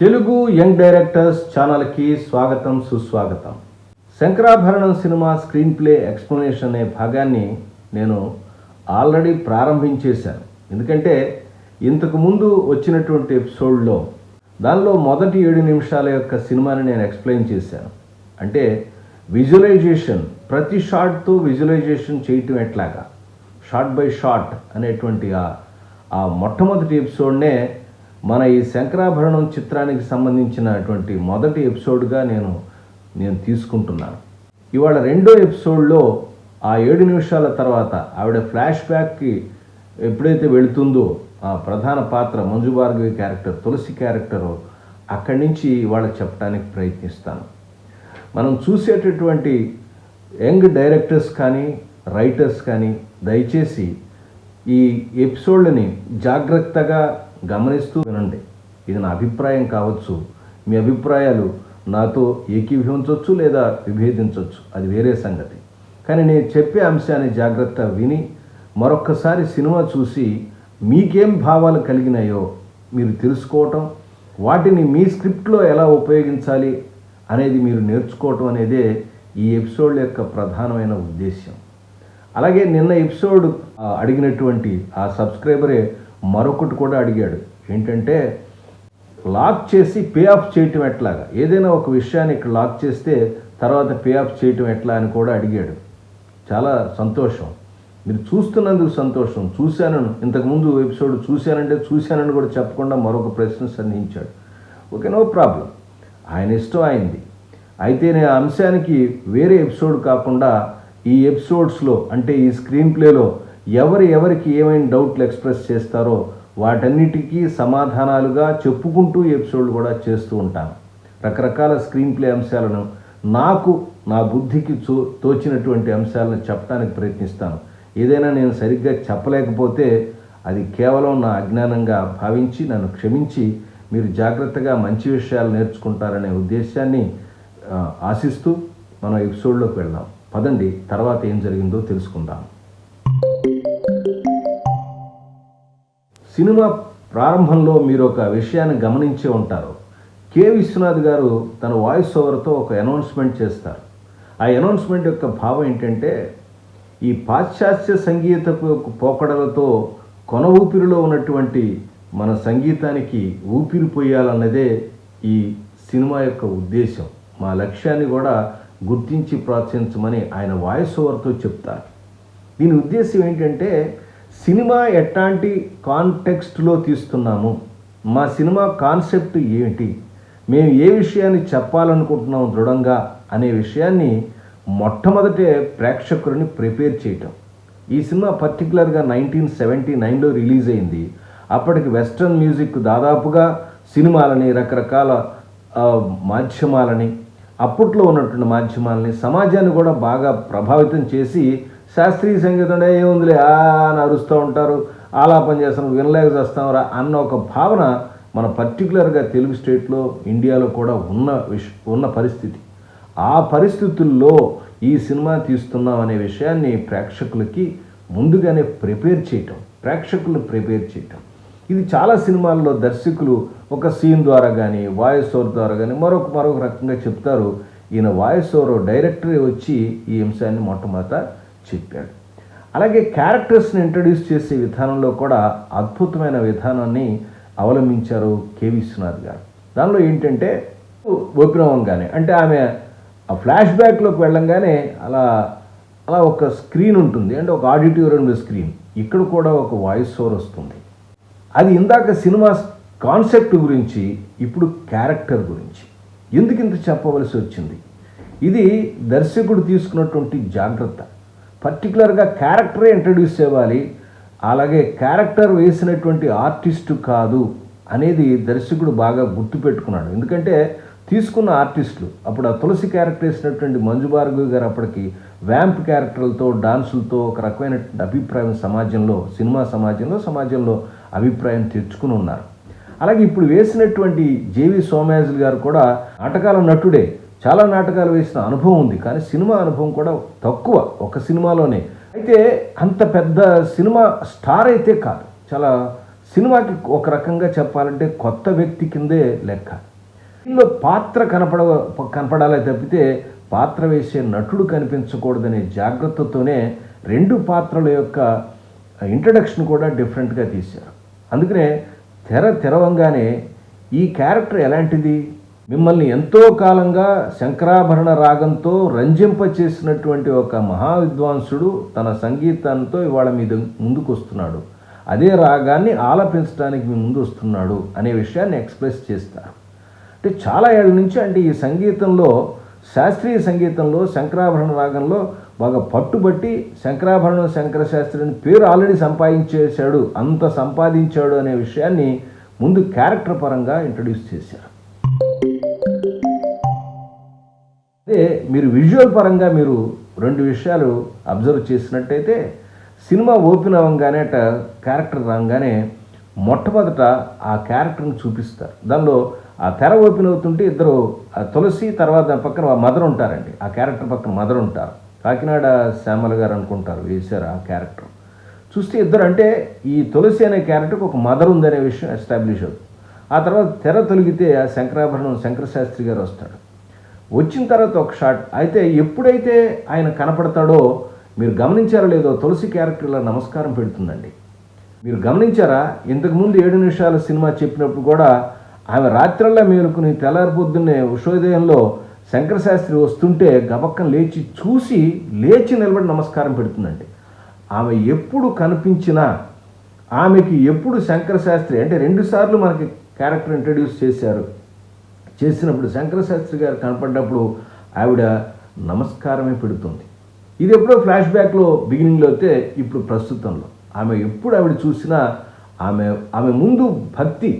Telugu young directors ఛానల్కి స్వాగతం సుస్వాగతం. Sankarabharanam cinema screenplay explanation అనే భాగాన్ని నేను ఆల్రెడీ ప్రారంభించేశాను. ఎందుకంటే ఇంతకుముందు వచ్చినటువంటి ఎపిసోడ్లో దానిలో మొదటి 7 నిమిషాల యొక్క సినిమాని నేను ఎక్స్ప్లెయిన్ చేశాను. అంటే విజువలైజేషన్, ప్రతి షాట్తో విజువలైజేషన్ చేయటం ఎట్లాగా, షాట్ బై షాట్ అనేటువంటి ఆ మొట్టమొదటి ఎపిసోడ్నే మన ఈ శంకరాభరణం చిత్రానికి సంబంధించినటువంటి మొదటి ఎపిసోడ్గా నేను తీసుకుంటున్నాను. ఇవాళ రెండో ఎపిసోడ్లో ఆ 7 నిమిషాల తర్వాత ఆవిడ ఫ్లాష్ బ్యాక్కి ఎప్పుడైతే వెళుతుందో ఆ ప్రధాన పాత్ర మంజు భార్గవి క్యారెక్టర్, తులసి క్యారెక్టరు, అక్కడి నుంచి ఇవాళ చెప్పడానికి ప్రయత్నిస్తాను. మనం చూసేటటువంటి యంగ్ డైరెక్టర్స్ కానీ రైటర్స్ కానీ దయచేసి ఈ ఎపిసోడ్ని జాగ్రత్తగా గమనిస్తూ వినండి. ఇది నా అభిప్రాయం కావచ్చు, మీ అభిప్రాయాలు నాతో ఏకీభవించవచ్చు లేదా విభేదించవచ్చు, అది వేరే సంగతి. కానీ నేను చెప్పే అంశాన్ని జాగ్రత్త విని మరొక్కసారి సినిమా చూసి మీకేం భావాలు కలిగినాయో మీరు తెలుసుకోవటం, వాటిని మీ స్క్రిప్ట్లో ఎలా ఉపయోగించాలి అనేది మీరు నేర్చుకోవటం అనేదే ఈ ఎపిసోడ్ యొక్క ప్రధానమైన ఉద్దేశ్యం. అలాగే నిన్న ఎపిసోడ్ అడిగినటువంటి ఆ సబ్స్క్రైబరే మరొకటి కూడా అడిగాడు. ఏంటంటే లాక్ చేసి పే ఆఫ్ చేయటం ఎట్లాగా, ఏదైనా ఒక విషయాన్ని ఇక్కడ లాక్ చేస్తే తర్వాత పే ఆఫ్ చేయటం ఎట్లా అని కూడా అడిగాడు. చాలా సంతోషం, మీరు చూస్తున్నందుకు సంతోషం. ఇంతకుముందు ఎపిసోడ్ చూశానని కూడా చెప్పకుండా మరొక ప్రశ్న సంధించాడు. ఓకే, నో ప్రాబ్లం, ఆయన ఇష్టం ఆయనది. అయితే నేను ఆ అంశానికి వేరే ఎపిసోడ్ కాకుండా ఈ ఎపిసోడ్స్లో, అంటే ఈ స్క్రీన్ ప్లేలో ఎవరికి ఏమైనా డౌట్లు ఎక్స్ప్రెస్ చేస్తారో వాటన్నిటికీ సమాధానాలుగా చెప్పుకుంటూ ఎపిసోడ్లు కూడా చేస్తూ ఉంటాను. రకరకాల స్క్రీన్ ప్లే అంశాలను నా బుద్ధికి తోచినటువంటి అంశాలను చెప్పడానికి ప్రయత్నిస్తాను. ఏదైనా నేను సరిగ్గా చెప్పలేకపోతే అది కేవలం నా అజ్ఞానంగా భావించి నన్ను క్షమించి మీరు జాగ్రత్తగా మంచి విషయాలు నేర్చుకుంటారనే ఉద్దేశాన్ని ఆశిస్తూ మనం ఎపిసోడ్లోకి వెళ్దాం. పదండి, తర్వాత ఏం జరిగిందో తెలుసుకుందాం. సినిమా ప్రారంభంలో మీరు ఒక విషయాన్ని గమనించే ఉంటారు. కె విశ్వనాథ్ గారు తన వాయిస్ ఓవర్తో ఒక అనౌన్స్మెంట్ చేస్తారు. ఆ అనౌన్స్మెంట్ యొక్క భావం ఏంటంటే, ఈ పాశ్చాత్య సంగీతపు పోకడలతో కొన ఊపిరిలో ఉన్నటువంటి మన సంగీతానికి ఊపిరి పోయాలన్నదే ఈ సినిమా యొక్క ఉద్దేశం. మా లక్ష్యాన్ని కూడా గుర్తించి ప్రోత్సహించమని ఆయన వాయిస్ ఓవర్తో చెప్తారు. దీని ఉద్దేశం ఏంటంటే, సినిమా ఎట్లాంటి కాంటెక్స్ట్లో తీస్తున్నాము, మా సినిమా కాన్సెప్ట్ ఏమిటి, మేము ఏ విషయాన్ని చెప్పాలనుకుంటున్నాం దృఢంగా అనే విషయాన్ని మొట్టమొదటే ప్రేక్షకుడిని ప్రిపేర్ చేయటం. ఈ సినిమా పర్టికులర్గా 1979లో రిలీజ్ అయింది. అప్పటికి వెస్ట్రన్ మ్యూజిక్ దాదాపుగా సినిమాలని, రకరకాల మాధ్యమాలని, అప్పట్లో ఉన్నటువంటి మాధ్యమాలని, సమాజాన్ని కూడా బాగా ప్రభావితం చేసి, శాస్త్రీయ సంగీతం ఏముందిలే అని అరుస్తూ ఉంటారు, ఆలాపన చేస్తాం, వినలేక చేస్తాంరా అన్న ఒక భావన మన పర్టికులర్గా తెలుగు స్టేట్లో, ఇండియాలో కూడా ఉన్న పరిస్థితి. ఆ పరిస్థితుల్లో ఈ సినిమా తీస్తున్నాం అనే విషయాన్ని ప్రేక్షకులకి ముందుగానే ప్రేక్షకులను ప్రిపేర్ చేయటం. ఇది చాలా సినిమాల్లో దర్శకులు ఒక సీన్ ద్వారా కానీ, వాయిస్ ఓవర్ ద్వారా కానీ మరొక రకంగా చెప్తారు. ఈయన వాయిస్ ఓవర్ డైరెక్టరే వచ్చి ఈ అంశాన్ని మొట్టమొదట చెప్పాడు. అలాగే క్యారెక్టర్స్ని ఇంట్రడ్యూస్ చేసే విధానంలో కూడా అద్భుతమైన విధానాన్ని అవలంబించారు కె విశ్వనాథ్ గారు. దానిలో ఏంటంటే, ఓపెన్ అవ్వగానే, అంటే ఆమె ఆ ఫ్లాష్ బ్యాక్లోకి వెళ్ళంగానే అలా ఒక స్క్రీన్ ఉంటుంది, అంటే ఒక ఆడిటోరియం స్క్రీన్, ఇక్కడ కూడా ఒక వాయిస్ ఓవర్ వస్తుంది. అది ఇందాక సినిమా కాన్సెప్ట్ గురించి, ఇప్పుడు క్యారెక్టర్ గురించి ఎందుకు ఇంత చెప్పవలసి వచ్చింది. ఇది దర్శకుడు తీసుకున్నటువంటి జాగ్రత్త. పర్టికులర్గా క్యారెక్టరే ఇంట్రడ్యూస్ చేయాలి, అలాగే క్యారెక్టర్ వేసినటువంటి ఆర్టిస్టు కాదు అనేది దర్శకుడు బాగా గుర్తుపెట్టుకున్నాడు. ఎందుకంటే తీసుకున్న ఆర్టిస్టులు, అప్పుడు ఆ తులసి క్యారెక్టర్ వేసినటువంటి మంజు భార్గవి గారు అప్పటికి వ్యాంప్ క్యారెక్టర్లతో, డాన్సులతో ఒక రకమైన అభిప్రాయం సినిమా సమాజంలో అభిప్రాయం తెచ్చుకుని ఉన్నారు. అలాగే ఇప్పుడు వేసినటువంటి జేవి సోమయాజులు గారు కూడా నాటకాల నటుడే, చాలా నాటకాలు వేసిన అనుభవం ఉంది, కానీ సినిమా అనుభవం కూడా తక్కువ, ఒక సినిమాలోనే. అయితే అంత పెద్ద సినిమా స్టార్ అయితే కాదు, చాలా సినిమాకి ఒక రకంగా చెప్పాలంటే కొత్త వ్యక్తి కిందే లెక్క. దీనిలో పాత్ర కనపడాలే తప్పితే పాత్ర వేసే నటుడు కనిపించకూడదనే జాగ్రత్తతోనే రెండు పాత్రల యొక్క ఇంట్రడక్షన్ కూడా డిఫరెంట్గా తీశారు. అందుకనే తెరవంగానే ఈ క్యారెక్టర్ ఎలాంటిది, మిమ్మల్ని ఎంతో కాలంగా శంకరాభరణ రాగంతో రంజింపచేసినటువంటి ఒక మహావిద్వాంసుడు తన సంగీతంతో ఇవాళ మీ ముందుకు వస్తున్నాడు, అదే రాగాన్ని ఆలపించడానికి మీ ముందు వస్తున్నాడు అనే విషయాన్ని ఎక్స్ప్రెస్ చేస్తారు. అంటే చాలా ఏళ్ళ నుంచి అంటే ఈ సంగీతంలో, శాస్త్రీయ సంగీతంలో శంకరాభరణ రాగంలో బాగా పట్టుబట్టి శంకరాభరణం శంకరశాస్త్రి అని పేరు ఆల్రెడీ సంపాదించేశాడు, అంత సంపాదించాడు అనే విషయాన్ని ముందు క్యారెక్టర్ పరంగా ఇంట్రడ్యూస్ చేశారు. అదే మీరు విజువల్ పరంగా మీరు రెండు విషయాలు అబ్జర్వ్ చేసినట్టయితే, సినిమా ఓపెన్ అవ్వగానే క్యారెక్టర్ రాగానే మొట్టమొదట ఆ క్యారెక్టర్ని చూపిస్తారు. దానిలో ఆ తెర ఓపెన్ అవుతుంటే ఇద్దరు తులసి తర్వాత పక్కన మదర్ ఉంటారండి. ఆ క్యారెక్టర్ పక్కన మదర్ ఉంటారు. కాకినాడ శ్యామల గారు అనుకుంటారు వేశారు ఆ క్యారెక్టర్. చూస్తే ఇద్దరు అంటే ఈ తులసి అనే క్యారెక్టర్కి ఒక మదర్ ఉందనే విషయం ఎస్టాబ్లిష్ అవుతుంది. ఆ తర్వాత తెర తొలగితే ఆ శంకరాభరణం శంకరశాస్త్రి గారు వస్తాడు. వచ్చిన తర్వాత ఒక షాట్ అయితే ఎప్పుడైతే ఆయన కనపడతాడో మీరు గమనించారో లేదో, తులసి క్యారెక్టర్ ఇలా నమస్కారం పెడుతుందండి. మీరు గమనించారా? ఇంతకుముందు 7 నిమిషాల సినిమా చెప్పినప్పుడు కూడా ఆమె రాత్రల్లా మేలుకుని తెల్లారిపొద్దున్నే ఉషోదయంలో శంకరశాస్త్రి వస్తుంటే గబక్కన లేచి నిలబడి నమస్కారం పెడుతుందండి. ఆమె ఎప్పుడు కనిపించినా ఆమెకి ఎప్పుడు శంకరశాస్త్రి అంటే 2 సార్లు మనకి క్యారెక్టర్ ఇంట్రడ్యూస్ చేసినప్పుడు శంకరశాస్త్రి గారు కనపడ్డప్పుడు ఆవిడ నమస్కారమే పెడుతుంది. ఇది ఎప్పుడో ఫ్లాష్ బ్యాక్లో బిగినింగ్లో అయితే ఇప్పుడు ప్రస్తుతంలో ఆమె ఎప్పుడు ఆవిడ చూసినా ఆమె ముందు భక్తి,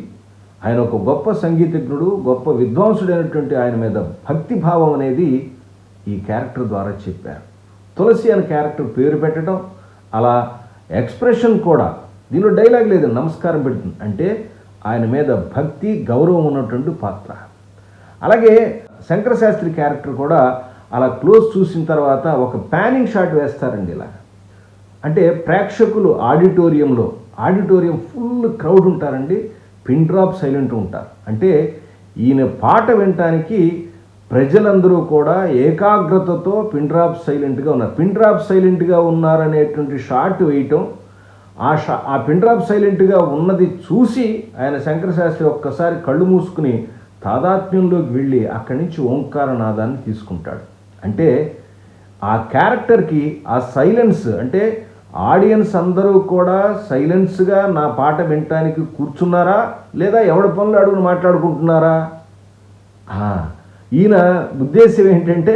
ఆయన ఒక గొప్ప సంగీతజ్ఞుడు, గొప్ప విద్వాంసుడైనటువంటి ఆయన మీద భక్తి భావం అనేది ఈ క్యారెక్టర్ ద్వారా చెప్పారు. తులసి అనే క్యారెక్టర్ పేరు పెట్టడం, అలా ఎక్స్ప్రెషన్ కూడా, దీనిలో డైలాగ్ లేదు, నమస్కారం పెడుతుంది అంటే ఆయన మీద భక్తి గౌరవం ఉన్నటువంటి పాత్ర. అలాగే శంకరశాస్త్రి క్యారెక్టర్ కూడా అలా క్లోజ్ చూసిన తర్వాత ఒక ప్యానింగ్ షాట్ వేస్తారండి. ఇలా అంటే ప్రేక్షకులు ఆడిటోరియం ఫుల్ క్రౌడ్ ఉంటారండి, పిన్ డ్రాప్ సైలెంట్ ఉంటారు. అంటే ఈయన పాట వినటానికి ప్రజలందరూ కూడా ఏకాగ్రతతో పిన్ డ్రాప్ సైలెంట్గా ఉన్నారనేటువంటి షాట్ వేయటం, ఆ పిన్ డ్రాప్ సైలెంట్గా ఉన్నది చూసి ఆయన శంకరశాస్త్రి ఒక్కసారి కళ్ళు మూసుకుని తాదాత్మ్యంలోకి వెళ్ళి అక్కడి నుంచి ఓంకారనాదాన్ని తీసుకుంటాడు. అంటే ఆ క్యారెక్టర్కి ఆ సైలెన్స్, అంటే ఆడియన్స్ అందరూ కూడా సైలెన్స్గా నా పాట వినటానికి కూర్చున్నారా లేదా ఎవడి పనులు అడుగుని మాట్లాడుకుంటున్నారా? ఈయన ఉద్దేశం ఏంటంటే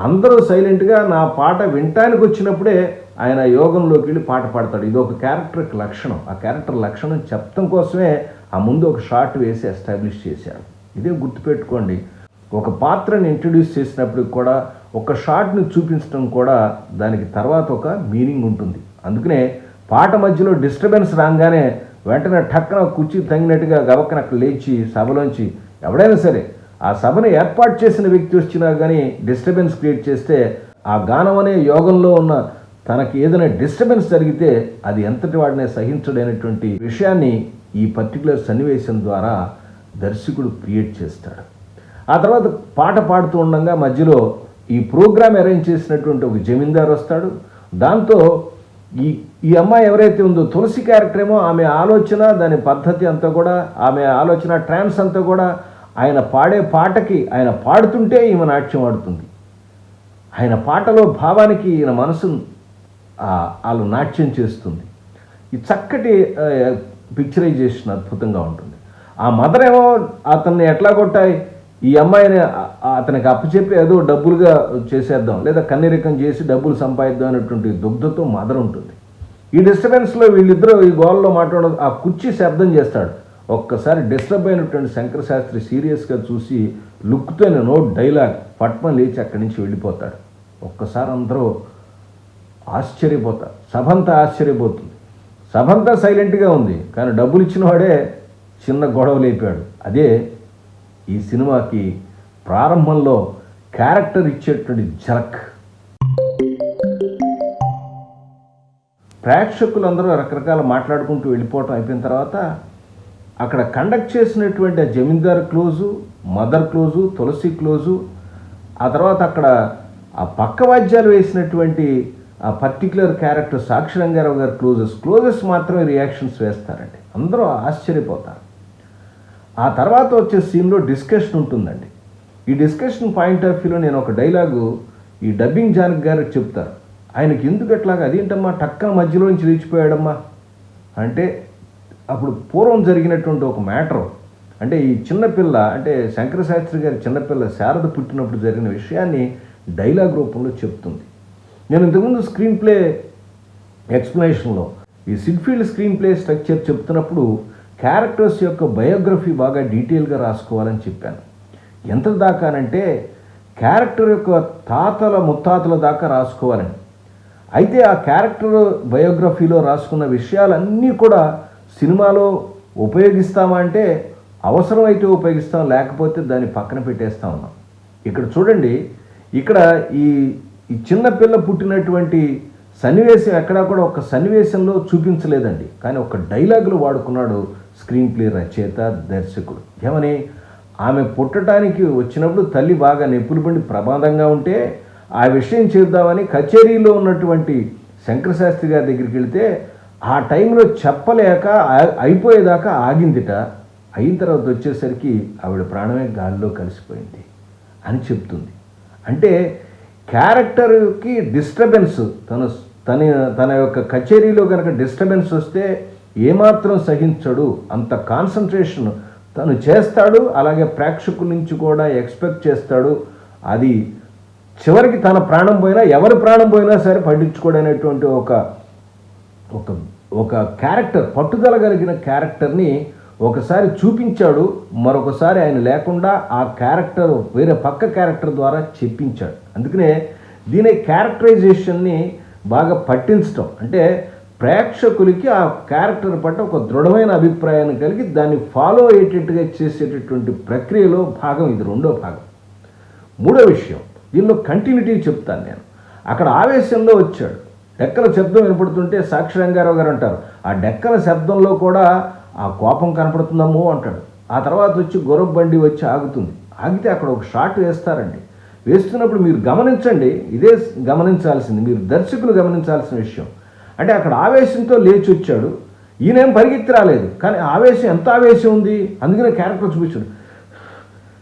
అందరూ సైలెంట్గా నా పాట వినటానికి వచ్చినప్పుడే ఆయన యోగంలోకి వెళ్ళి పాట పాడతాడు. ఇది ఒక క్యారెక్టర్కి లక్షణం. ఆ క్యారెక్టర్ లక్షణం చెప్పడం కోసమే ఆ ముందు ఒక షాట్ వేసి ఎస్టాబ్లిష్ చేశారు. ఇదే గుర్తుపెట్టుకోండి, ఒక పాత్రని ఇంట్రడ్యూస్ చేసినప్పుడు కూడా ఒక షాట్ని చూపించడం కూడా దానికి తర్వాత ఒక మీనింగ్ ఉంటుంది. అందుకనే పాట మధ్యలో డిస్టర్బెన్స్ రాగానే వెంటనే టక్కన కుర్చీ తగినట్టుగా గబక్కన అక్కడ లేచి సభలోంచి ఎవడైనా సరే ఆ సభను ఏర్పాటు చేసిన వ్యక్తి వచ్చినా కానీ డిస్టర్బెన్స్ క్రియేట్ చేస్తే, ఆ గానం అనే యోగంలో ఉన్న తనకి ఏదైనా డిస్టర్బెన్స్ జరిగితే అది ఎంతటి వాడినే సహించడైనటువంటి విషయాన్ని ఈ పర్టికులర్ సన్నివేశం ద్వారా దర్శకుడు క్రియేట్ చేస్తాడు. ఆ తర్వాత పాట పాడుతూ ఉండగా మధ్యలో ఈ ప్రోగ్రామ్ అరేంజ్ చేసినటువంటి ఒక జమీందారు వస్తాడు. దాంతో ఈ అమ్మాయి ఎవరైతే ఉందో తులసి క్యారెక్టర్ ఏమో ఆమె ఆలోచన, దాని పద్ధతి అంతా కూడా, ఆమె ఆలోచన ట్రాన్స్ అంతా కూడా ఆయన పాడే పాటకి, ఆయన పాడుతుంటే ఈమె నాట్యం ఆడుతుంది. ఆయన పాటలో భావానికి ఈయన మనసును వాళ్ళు నాట్యం చేస్తుంది. ఈ చక్కటి పిక్చరైజేషన్ అద్భుతంగా ఉంటుంది. ఆ మదర్ ఏమో అతన్ని ఎట్లా కొట్టాయి, ఈ అమ్మాయిని అతనికి అప్పచెప్పి ఏదో డబ్బులుగా చేసేద్దాం లేదా కన్నీరికం చేసి డబ్బులు సంపాదిద్దాం అనేటువంటి దుగ్ధతో మదర్ ఉంటుంది. ఈ డిస్టర్బెన్స్లో వీళ్ళిద్దరూ ఈ గోల్లో మాట్లాడడం, ఆ కుర్చీ శబ్దం చేస్తాడు. ఒక్కసారి డిస్టర్బ్ అయినటువంటి శంకరశాస్త్రి సీరియస్గా చూసి లుక్తో డైలాగ్ పట్మని లేచి అక్కడి నుంచి వెళ్ళిపోతాడు. ఒక్కసారి అందరూ ఆశ్చర్యపోతారు, సభంతా ఆశ్చర్యపోతుంది. సభంతా సైలెంట్గా ఉంది, కానీ డబ్బులు ఇచ్చిన వాడే చిన్న గొడవ లేపాడు. అదే ఈ సినిమాకి ప్రారంభంలో క్యారెక్టర్ ఇచ్చేటువంటి ఝలక్. ప్రేక్షకులందరూ రకరకాల మాట్లాడుకుంటూ వెళ్ళిపోవటం అయిపోయిన తర్వాత అక్కడ కండక్ట్ చేసినటువంటి ఆ జమీందార్ క్లోజు, మదర్ క్లోజు, తులసి క్లోజు, ఆ తర్వాత అక్కడ ఆ పక్క వాద్యాలు వేసినటువంటి ఆ పర్టికులర్ క్యారెక్టర్ సాక్షి రంగారావు గారు క్లోజెస్ మాత్రమే రియాక్షన్స్ వేస్తారండి. అందరూ ఆశ్చర్యపోతారు. ఆ తర్వాత వచ్చే సీన్లో డిస్కషన్ ఉంటుందండి. ఈ డిస్కషన్ పాయింట్ ఆఫ్ వ్యూలో నేను ఒక డైలాగు ఈ డబ్బింగ్ జానకి గారికి చెప్తారు. ఆయనకి ఎందుకు ఎట్లాగా అదేంటమ్మా టక్కన మధ్యలోంచి లేచిపోయాడమ్మా అంటే, అప్పుడు పూర్వం జరిగినటువంటి ఒక మ్యాటర్, అంటే ఈ చిన్నపిల్ల అంటే శంకరశాస్త్రి గారి చిన్నపిల్ల శారద పుట్టినప్పుడు జరిగిన విషయాన్ని డైలాగ్ రూపంలో చెప్తుంది. నేను ఇంతకుముందు స్క్రీన్ ప్లే ఎక్స్ప్లెనేషన్లో ఈ సిడ్ఫీల్డ్ స్క్రీన్ ప్లే స్ట్రక్చర్ చెప్తున్నప్పుడు క్యారెక్టర్స్ యొక్క బయోగ్రఫీ బాగా డీటెయిల్గా రాసుకోవాలని చెప్పాను. ఎంత దాకానంటే క్యారెక్టర్ యొక్క తాతల ముత్తాతల దాకా రాసుకోవాలని. అయితే ఆ క్యారెక్టర్ బయోగ్రఫీలో రాసుకున్న విషయాలన్నీ కూడా సినిమాలో ఉపయోగిస్తామా అంటే అవసరమైతే ఉపయోగిస్తాం, లేకపోతే దాన్ని పక్కన పెట్టేస్తా ఉన్నాం. ఇక్కడ చూడండి, ఇక్కడ ఈ చిన్నపిల్ల పుట్టినటువంటి సన్నివేశం ఎక్కడా కూడా ఒక సన్నివేశంలో చూపించలేదండి, కానీ ఒక డైలాగులు వాడుకున్నాడు స్క్రీన్ ప్లే రచయిత దర్శకుడు. ఏమని, ఆమె పుట్టడానికి వచ్చినప్పుడు తల్లి బాగా నొప్పులు పడి ప్రమాదంగా ఉంటే ఆ విషయం చేద్దామని కచేరీలో ఉన్నటువంటి శంకరశాస్త్రి గారి దగ్గరికి వెళితే ఆ టైంలో చెప్పలేక అయిపోయేదాకా ఆగిందిట. అయిన తర్వాత వచ్చేసరికి ఆవిడ ప్రాణమే గాలిలో కలిసిపోయింది అని చెప్తుంది. అంటే క్యారెక్టర్కి డిస్టర్బెన్స్, తన యొక్క కచేరీలో కనుక డిస్టర్బెన్స్ వస్తే ఏమాత్రం సహించడు, అంత కాన్సన్ట్రేషన్ తను చేస్తాడు. అలాగే ప్రేక్షకుల నుంచి కూడా ఎక్స్పెక్ట్ చేస్తాడు. అది చివరికి తన ప్రాణం పోయినా ఎవరి ప్రాణం పోయినా సరే పట్టించుకోడనేటువంటి ఒక క్యారెక్టర్, పట్టుదల కలిగిన క్యారెక్టర్ని ఒకసారి చూపించాడు, మరొకసారి ఆయన లేకుండా ఆ క్యారెక్టర్ వేరే పక్క క్యారెక్టర్ ద్వారా చెప్పించాడు. అందుకనే దీని క్యారెక్టరైజేషన్ని బాగా పట్టించడం అంటే ప్రేక్షకులకి ఆ క్యారెక్టర్ పట్ల ఒక దృఢమైన అభిప్రాయాన్ని కలిగి దాన్ని ఫాలో అయ్యేటట్టుగా చేసేటటువంటి ప్రక్రియలో భాగం ఇది. రెండో భాగం. మూడో విషయం, దీనిలో కంటిన్యూటీ చెప్తాను నేను. అక్కడ ఆవేశంలో వచ్చాడు, డెక్కల శబ్దం వినపడుతుంటే సాక్షి రంగారావు గారు అంటారు, ఆ డెక్కల శబ్దంలో కూడా ఆ కోపం కనపడుతుందమ్మో అంటాడు. ఆ తర్వాత వచ్చి గుర్రపు బండి వచ్చి ఆగుతుంది. ఆగితే అక్కడ ఒక షాట్ వేస్తారండి. వేస్తున్నప్పుడు మీరు గమనించండి, ఇదే గమనించాల్సింది, మీరు దర్శకులు గమనించాల్సిన విషయం. అంటే అక్కడ ఆవేశంతో లేచి వచ్చాడు, ఈయనేం పరిగెత్తి రాలేదు, కానీ ఆవేశం ఎంత ఆవేశం ఉంది, అందుకనే క్యారెక్టర్ చూపించాడు.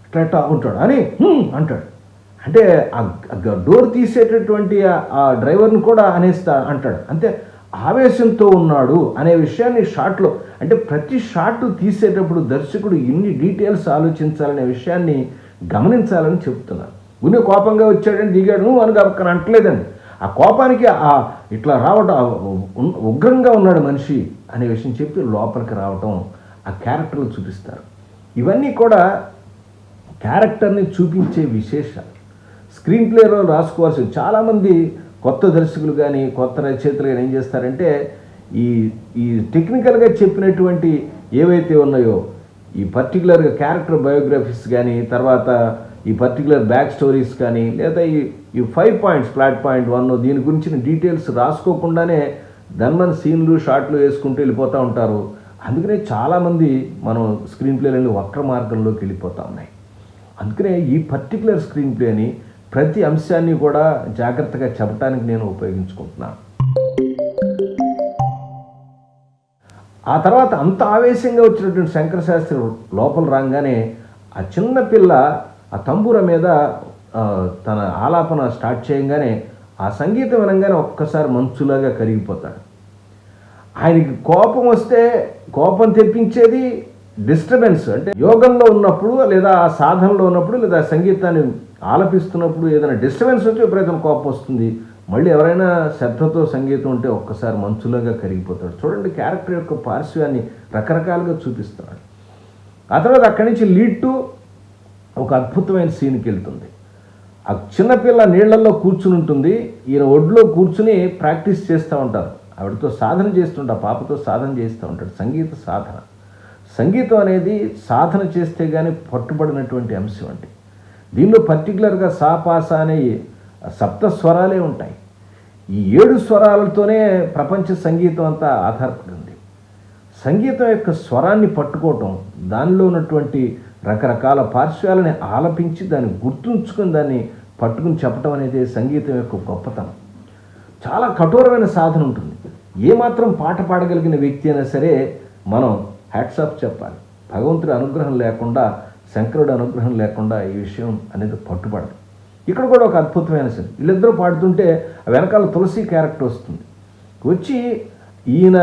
ఇట్లా ఉంటాడు అని అంటాడు. అంటే ఆ డోర్ తీసేటటువంటి ఆ డ్రైవర్ని కూడా అంటాడు. అంతే ఆవేశంతో ఉన్నాడు అనే విషయాన్ని షాట్లో, అంటే ప్రతి షాట్ తీసేటప్పుడు దర్శకుడు ఇన్ని డీటెయిల్స్ ఆలోచించాలనే విషయాన్ని గమనించాలని చెప్తున్నారు. గుని కోపంగా వచ్చాడని దిగాడు అని అంటలేదండి. ఆ కోపానికి ఇట్లా రావటం, ఉగ్రంగా ఉన్నాడు మనిషి అనే విషయం చెప్పి లోపలికి రావటం ఆ క్యారెక్టర్లు చూపిస్తారు. ఇవన్నీ కూడా క్యారెక్టర్ని చూపించే విశేషాలు. స్క్రీన్ ప్లేలో రాసుకోవాల్సి చాలామంది కొత్త దర్శకులు కానీ కొత్త రచయితలు కానీ ఏం చేస్తారంటే ఈ టెక్నికల్గా చెప్పినటువంటి ఏవైతే ఉన్నాయో ఈ పర్టికులర్గా క్యారెక్టర్ బయోగ్రఫీస్ కానీ, తర్వాత ఈ పర్టికులర్ బ్యాక్ స్టోరీస్ కానీ, లేదా ఈ 5 పాయింట్స్ ప్లాట్ పాయింట్ 1 దీని గురించిన డీటెయిల్స్ రాసుకోకుండానే ధన్మన్ సీన్లు షార్ట్లు వేసుకుంటూ వెళ్ళిపోతూ ఉంటారు. అందుకనే చాలామంది మనం స్క్రీన్ ప్లేలని వక్ర మార్గంలోకి వెళ్ళిపోతూ ఉన్నాయి. అందుకనే ఈ పర్టికులర్ స్క్రీన్ ప్లేని ప్రతి అంశాన్ని కూడా జాగ్రత్తగా చెప్పడానికి నేను ఉపయోగించుకుంటున్నాను. ఆ తర్వాత అంత ఆవేశంగా వచ్చినటువంటి శంకరశాస్త్రి లోపల రాగానే ఆ చిన్నపిల్ల ఆ తంబూర మీద తన ఆలాపన స్టార్ట్ చేయగానే ఆ సంగీతం వినంగానే ఒక్కసారి మంచులాగా కరిగిపోతాడు. ఆయనకి కోపం వస్తే కోపం తెప్పించేది డిస్టర్బెన్స్, అంటే యోగంలో ఉన్నప్పుడు లేదా ఆ సాధనలో ఉన్నప్పుడు లేదా సంగీతాన్ని ఆలపిస్తున్నప్పుడు ఏదైనా డిస్టర్బెన్స్ వచ్చి విపరీతం కోపం వస్తుంది. మళ్ళీ ఎవరైనా శ్రద్ధతో సంగీతం ఉంటే ఒక్కసారి మంచులాగా కరిగిపోతాడు. చూడండి, క్యారెక్టర్ యొక్క పార్శ్వాన్ని రకరకాలుగా చూపిస్తున్నాడు. ఆ తర్వాత అక్కడి నుంచి లీడ్ టు ఒక అద్భుతమైన సీన్కి వెళ్తుంది. ఆ చిన్నపిల్ల నీళ్లలో కూర్చుని ఉంటుంది, ఈయన ఒడ్లో కూర్చుని ప్రాక్టీస్ చేస్తూ ఉంటారు. ఆవిడతో సాధన చేస్తుంటాడు, పాపతో సాధన చేస్తూ ఉంటాడు. సంగీత సాధన. సంగీతం అనేది సాధన చేస్తే కానీ పట్టుబడినటువంటి అంశం అండి. దీనిలో పర్టికులర్గా సాపాస అనే సప్త స్వరాలే ఉంటాయి. ఈ 7 స్వరాలతోనే ప్రపంచ సంగీతం అంతా ఆధారపడి ఉంది. సంగీతం యొక్క స్వరాన్ని పట్టుకోవటం, దానిలో ఉన్నటువంటి రకరకాల పార్శ్వాలని ఆలపించి దాన్ని గుర్తుంచుకొని దాన్ని పట్టుకుని చెప్పటం అనేది సంగీతం యొక్క గొప్పతనం. చాలా కఠోరమైన సాధన ఉంటుంది. ఏమాత్రం పాట పాడగలిగిన వ్యక్తి అయినా సరే మనం హ్యాట్స్ ఆఫ్ చెప్పాలి. భగవంతుడి అనుగ్రహం లేకుండా, శంకరుడి అనుగ్రహం లేకుండా ఈ విషయం అనేది పట్టుబడదు. ఇక్కడ కూడా ఒక అద్భుతమైన సీన్. వీళ్ళిద్దరూ పాడుతుంటే వెనకాల తులసి క్యారెక్టర్ వస్తుంది. వచ్చి ఈయన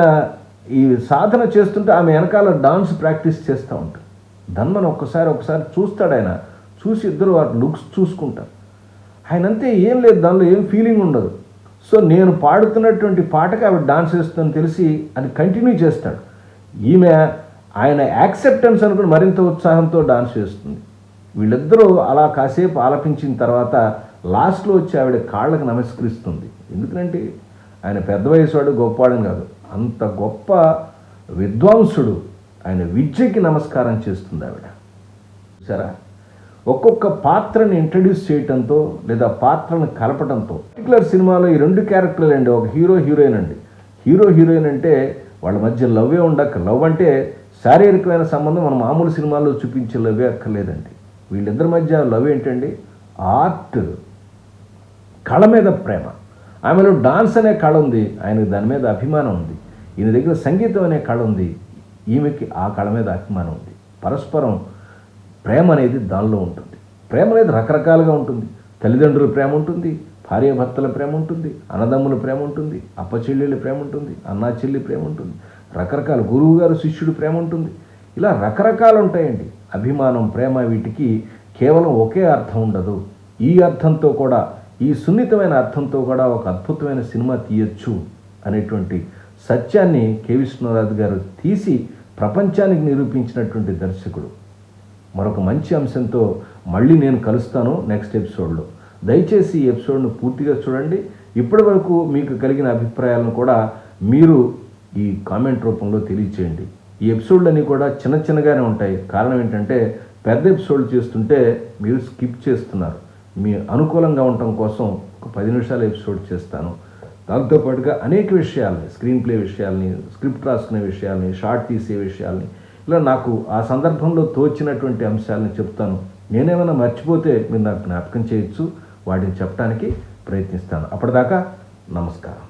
ఈ సాధన చేస్తుంటే ఆమె వెనకాల డాన్స్ ప్రాక్టీస్ చేస్తూ ఉంటారు. ధన్మని ఒకసారి చూస్తాడు ఆయన. చూసి ఇద్దరు వాటి లుక్స్ చూసుకుంటారు. ఆయన అంతే, ఏం లేదు, దానిలో ఏం ఫీలింగ్ ఉండదు. సో నేను పాడుతున్నటువంటి పాటకి ఆవిడ డాన్స్ చేస్తుందని తెలిసి అది కంటిన్యూ చేస్తాడు. ఈమె ఆయన యాక్సెప్టెన్స్ అనుకుని మరింత ఉత్సాహంతో డాన్స్ చేస్తుంది. వీళ్ళిద్దరూ అలా కాసేపు ఆలపించిన తర్వాత లాస్ట్లో వచ్చి ఆవిడ కాళ్ళకు నమస్కరిస్తుంది. ఎందుకంటే ఆయన పెద్ద వయసువాడు, గొప్పవాడని కాదు, అంత గొప్ప విద్వాంసుడు. ఆయన విద్యకి నమస్కారం చేస్తుంది ఆవిడ. సరే, ఒక్కొక్క పాత్రని ఇంట్రడ్యూస్ చేయటంతో లేదా పాత్రను కలపడంతో, పర్టికులర్ సినిమాలో ఈ 2 క్యారెక్టర్లు అండి, ఒక హీరో హీరోయిన్ అండి. హీరో హీరోయిన్ అంటే వాళ్ళ మధ్య లవ్వే ఉండక, లవ్ అంటే శారీరకమైన సంబంధం మన మామూలు సినిమాల్లో చూపించే లవ్వే అక్కర్లేదండి. వీళ్ళిద్దరి మధ్య లవ్ ఏంటండి, ఆర్ట్, కళ మీద ప్రేమ. ఆమెలో డాన్స్ అనే కళ ఉంది, ఆయనకు దాని మీద అభిమానం ఉంది. ఈయన దగ్గర సంగీతం అనే కళ ఉంది, ఈమెకి ఆ కళ మీద అభిమానం ఉంది. పరస్పరం ప్రేమ అనేది దానిలో ఉంటుంది. ప్రేమ అనేది రకరకాలుగా ఉంటుంది. తల్లిదండ్రుల ప్రేమ ఉంటుంది, భార్యాభర్తల ప్రేమ ఉంటుంది, అన్నదమ్ముల ప్రేమ ఉంటుంది, అప్పచెల్లెళ్ళ ప్రేమ ఉంటుంది, అన్నా చెల్లి ప్రేమ ఉంటుంది, రకరకాల గురువు గారు శిష్యుడి ప్రేమ ఉంటుంది. ఇలా రకరకాలు ఉంటాయండి. అభిమానం, ప్రేమ, వీటికి కేవలం ఒకే అర్థం ఉండదు. ఈ అర్థంతో కూడా, ఈ సున్నితమైన అర్థంతో కూడా ఒక అద్భుతమైన సినిమా తీయచ్చు అనేటువంటి సత్యాన్ని కె. విశ్వనాథ్ గారు తీసి ప్రపంచానికి నిరూపించినటువంటి దర్శకుడు. మరొక మంచి అంశంతో మళ్ళీ నేను కలుస్తాను నెక్స్ట్ ఎపిసోడ్లో. దయచేసి ఈ ఎపిసోడ్ను పూర్తిగా చూడండి. ఇప్పటి వరకు మీకు కలిగిన అభిప్రాయాలను కూడా మీరు ఈ కామెంట్ రూపంలో తెలియచేయండి. ఈ ఎపిసోడ్లన్నీ కూడా చిన్నగానే ఉంటాయి. కారణం ఏంటంటే పెద్ద ఎపిసోడ్ చేస్తుంటే మీరు స్కిప్ చేస్తున్నారు. మీ అనుకూలంగా ఉండటం కోసం ఒక 10 నిమిషాల ఎపిసోడ్ చేస్తాను. దాంతోపాటుగా అనేక విషయాల్ని, స్క్రీన్ ప్లే విషయాల్ని, స్క్రిప్ట్ రాసుకునే విషయాల్ని, షార్ట్ తీసే విషయాల్ని, ఇలా నాకు ఆ సందర్భంలో తోచినటువంటి అంశాలను చెప్తాను. నేనేమైనా మర్చిపోతే మీరు నాకు జ్ఞాపకం చేయొచ్చు, వాటిని చెప్పడానికి ప్రయత్నిస్తాను. అప్పటిదాకా నమస్కారం.